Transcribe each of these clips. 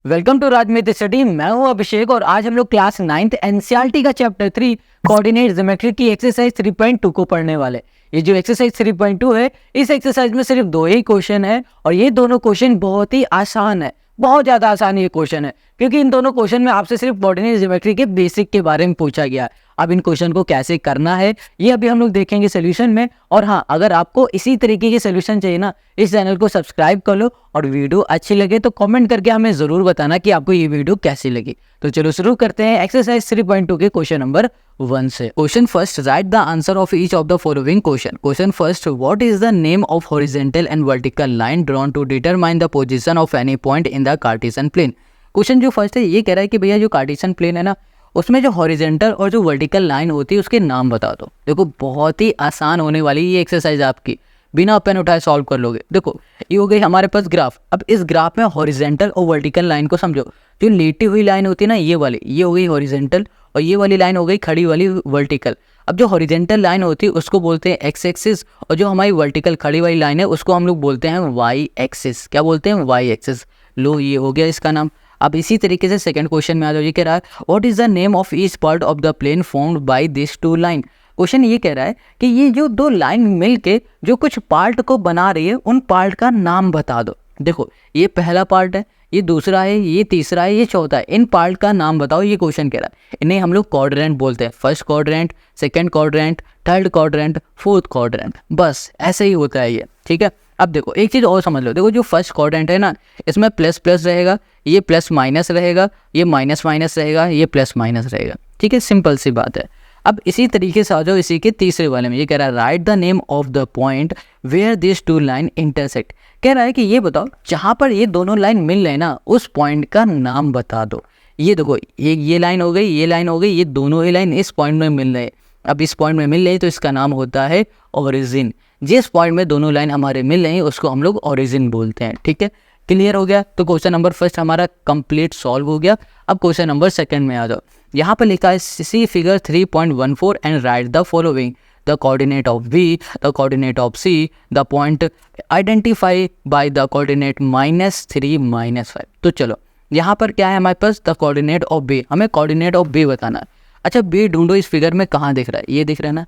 Welcome to राजमित्र study. मैं हूं अभिषेक और आज हम लोग क्लास 9th एनसीईआरटी का चैप्टर 3 कोऑर्डिनेट ज्योमेट्री की एक्सरसाइज 3.2 को पढ़ने वाले। ये जो एक्सरसाइज 3.2 है, इस एक्सरसाइज में सिर्फ 2 ही क्वेश्चन है और ये दोनों क्वेश्चन बहुत ही आसान है, बहुत ज़्यादा आसान ये क्वेश्चन है, क्योंकि इन दोनों क्वेश्चन में आपसे सिर्फ कोऑर्डिनेट ज्योमेट्री के बेसिक के बारे में पूछा गया है। अब इन क्वेश्चन को कैसे करना है ये अभी हम लोग देखेंगे सोल्यूशन में। और हाँ, अगर आपको इसी तरीके के सोल्यूशन चाहिए ना, इस चैनल को सब्सक्राइब कर लो और वीडियो अच्छी लगे तो कमेंट करके हमें ज़रूर बताना कि आपको ये वीडियो कैसी लगी। तो चलो शुरू करते हैं एक्सरसाइज 3.2 के क्वेश्चन नंबर 1 से। Question first, write the answer of each of the following question. Question first, what is the name of horizontal and vertical line drawn to determine the position of any point in the Cartesian plane. Question जो first है ये कह रहा है कि भैया जो Cartesian plane है ना, उसमें जो हॉरिजॉन्टल और जो वर्टिकल लाइन होती है उसके नाम बता दो। देखो बहुत ही आसान होने वाली ये एक्सरसाइज, आपकी बिना पेन उठाए सॉल्व कर लोगे। देखो ये हो गई हमारे पास ग्राफ। अब इस ग्राफ में हॉरिजॉन्टल और वर्टिकल लाइन को समझो। जो लेटी हुई लाइन होती है ना, ये वाली, ये हो गई हॉरिजॉन्टल और ये वाली लाइन हो गई खड़ी वाली वर्टिकल। अब जो हॉरिजॉन्टल लाइन होती है उसको बोलते हैं एक्स एक्सिस और जो हमारी वर्टिकल खड़ी वाली लाइन है उसको हम लोग बोलते हैं वाई एक्सिस। क्या बोलते हैं? Y axis. लो, ये हो गया इसका नाम। अब इसी तरीके से सेकंड क्वेश्चन में आ जाओ। ये कह रहा है what is the name of each part of the plane formed by this two line. Question ये कह रहा है कि ये जो दो लाइन मिलके जो कुछ पार्ट को बना रही है, उन पार्ट का नाम बता दो। देखो ये पहला पार्ट है, ये दूसरा है, ये तीसरा है, ये चौथा है। इन पार्ट का नाम बताओ, ये क्वेश्चन कह रहा है। इन्हें हम लोग क्वाड्रेंट बोलते हैं। First quadrant, second quadrant, third quadrant, fourth quadrant, बस ऐसे ही होता है ये। ठीक है, अब देखो एक चीज़ और समझ लो। देखो जो फर्स्ट क्वाड्रेंट है ना, इसमें प्लस प्लस रहेगा, ये प्लस माइनस रहेगा, ये माइनस माइनस रहेगा, ये प्लस माइनस रहेगा। ठीक है, सिंपल सी बात है। अब इसी तरीके से आ जाओ इसी के तीसरे वाले में। ये कह रहा है write the name of the point where this two line intersect. कह रहा है कि ये बताओ जहाँ पर ये दोनों लाइन मिल रहे हैं ना, उस पॉइंट का नाम बता दो। ये देखो ये लाइन हो गई, ये लाइन हो गई, ये दोनों ही लाइन इस पॉइंट में मिल रहे हैं। अब इस पॉइंट में मिल रही है तो इसका नाम होता है ओरिजिन। जिस पॉइंट में दोनों लाइन हमारे मिल रहे हैं उसको हम लोग ओरिजिन बोलते हैं। ठीक है, क्लियर हो गया। तो क्वेश्चन नंबर फर्स्ट हमारा कंप्लीट सॉल्व हो गया। अब क्वेश्चन नंबर सेकंड में आ जाओ। यहाँ पर लिखा है C figure 3.14 and write the following the coordinate of B, the coordinate of C, the point identify by the coordinate -3 -5। तो चलो यहाँ पर क्या है हमारे पास? The coordinate of B. हमें कोऑर्डिनेट ऑफ बी बताना है। अच्छा, बी ढूंढो। इस फिगर में कहाँ दिख रहा है? ये दिख रहा है ना।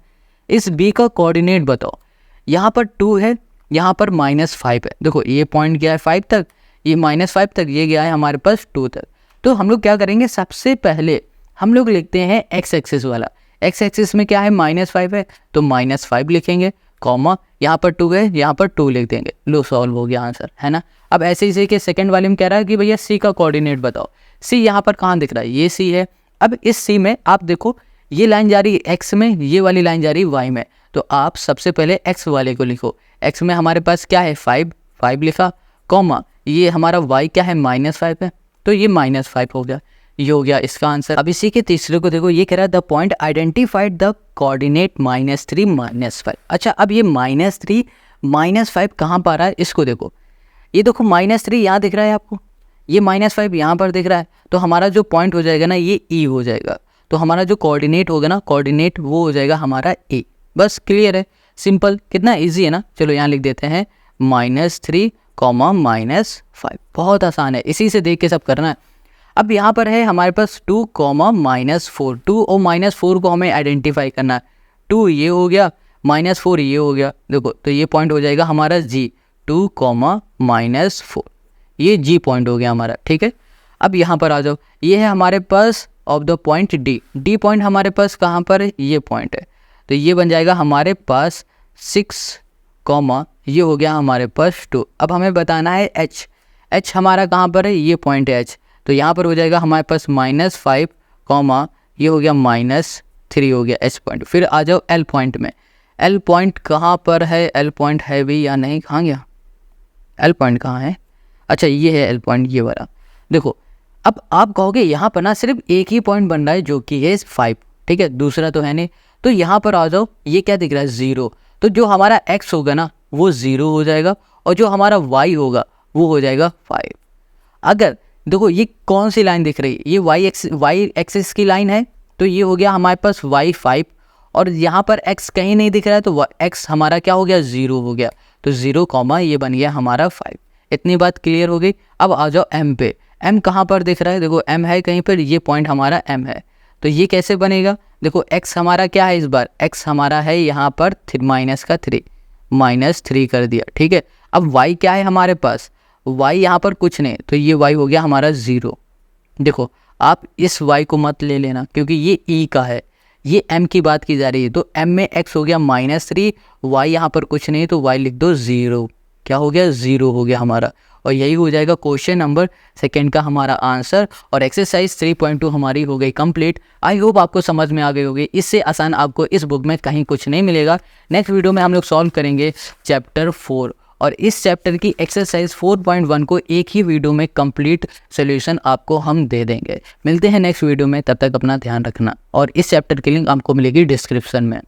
इस बी का कोऑर्डिनेट बताओ। यहाँ पर 2 है, यहाँ पर -5 है। देखो ये पॉइंट गया है 5 तक, ये -5 तक, ये गया है हमारे पास 2 तक। तो हम लोग क्या करेंगे, सबसे पहले हम लोग लिखते हैं एक्स एक्सिस वाला। एक्स एक्सिस में क्या है? -5 है, तो -5 लिखेंगे, कॉमा यहाँ पर 2 है, यहाँ पर 2 लिख देंगे। लो, सॉल्व हो गया आंसर, है ना। अब ऐसे ही के सेकंड वाले में कह रहा है कि भैया सी का कोऑर्डिनेट बताओ। सी यहाँ पर कहाँ दिख रहा है? ये सी है। अब इस सी में आप देखो ये लाइन जा रही है एक्स में, ये वाली लाइन जा रही है वाई में। तो आप सबसे पहले एक्स वाले को लिखो। एक्स में हमारे पास क्या है? 5 लिखा, कॉमा ये हमारा वाई क्या है? -5 है, तो ये -5 हो गया। ये हो गया इसका आंसर। अब इसी के तीसरे को देखो। ये कह रहा है the point identified the coordinate -3 -5। अच्छा, अब ये -3 -5 कहाँ पर आ रहा है? इसको देखो। ये देखो -3 यहाँ दिख रहा है आपको, ये -5 यहाँ पर दिख रहा है। तो हमारा जो पॉइंट हो जाएगा ना, ये ई हो जाएगा। तो हमारा जो कोऑर्डिनेट होगा ना, कोऑर्डिनेट वो हो जाएगा हमारा ए। बस क्लियर है, सिंपल, कितना इजी है ना। चलो यहाँ लिख देते हैं -3, -5। बहुत आसान है, इसी से देख के सब करना है। अब यहाँ पर है हमारे पास 2, -4। 2 और -4 को हमें आइडेंटिफाई करना है। 2 ये हो गया, -4 ये हो गया। देखो तो ये पॉइंट हो जाएगा हमारा जी। 2, -4, ये जी पॉइंट हो गया हमारा। ठीक है, अब यहाँ पर आ जाओ। ये है हमारे पास of the point D. D point हमारे पास कहाँ पर है? ये पॉइंट है। तो ये बन जाएगा हमारे पास 6, ये हो गया हमारे पास 2। अब हमें बताना है एच। एच हमारा कहाँ पर है? ये पॉइंट है एच। तो यहाँ पर हो जाएगा हमारे पास -5, ये हो गया -3 हो गया एच पॉइंट। फिर आ जाओ एल पॉइंट में। एल पॉइंट कहाँ पर है? एल पॉइंट है भी या नहीं? कहाँ गया एल पॉइंट? कहाँ है? अच्छा ये है एल पॉइंट, ये वाला। देखो अब आप कहोगे यहाँ पर ना सिर्फ एक ही पॉइंट बन रहा है जो कि है 5। ठीक है, दूसरा तो है नहीं। तो यहाँ पर आ जाओ। ये क्या दिख रहा है? 0। तो जो हमारा x होगा ना वो 0 हो जाएगा और जो हमारा y होगा वो हो जाएगा 5। अगर देखो ये कौन सी लाइन दिख रही है? ये y एक्सिस की लाइन है। तो ये हो गया हमारे पास y 5 और यहाँ पर x कहीं नहीं दिख रहा है, तो x हमारा क्या हो गया? 0 हो गया। तो 0, ये बन गया हमारा 5। इतनी बात क्लियर हो गई। अब आ जाओ m पे। m कहाँ पर दिख रहा है, देखो m है कहीं पर, ये पॉइंट हमारा m है, तो ये कैसे बनेगा, देखो x हमारा क्या है, इस बार x हमारा है यहाँ पर -3 कर दिया, ठीक है। अब y क्या है हमारे पास, y यहाँ पर कुछ नहीं, तो ये y हो गया हमारा 0। देखो आप इस y को मत ले लेना क्योंकि ये e का है, ये m की बात की जा रही है, तो m में x हो गया -3, y यहाँ पर कुछ नहीं तो y लिख दो 0, क्या हो गया 0 हो गया हमारा, और यही हो जाएगा क्वेश्चन नंबर 2 का हमारा आंसर। और एक्सरसाइज 3.2 हमारी हो गई कंप्लीट। आई होप आपको समझ में आ गई होगी, इससे आसान आपको इस बुक में कहीं कुछ नहीं मिलेगा। नेक्स्ट वीडियो में हम लोग सॉल्व करेंगे चैप्टर 4, और इस चैप्टर की एक्सरसाइज 4.1 को एक ही वीडियो में कंप्लीट सोल्यूशन आपको हम दे देंगे। मिलते हैं नेक्स्ट वीडियो में, तब तक अपना ध्यान रखना, और इस चैप्टर की लिंक आपको मिलेगी डिस्क्रिप्शन में।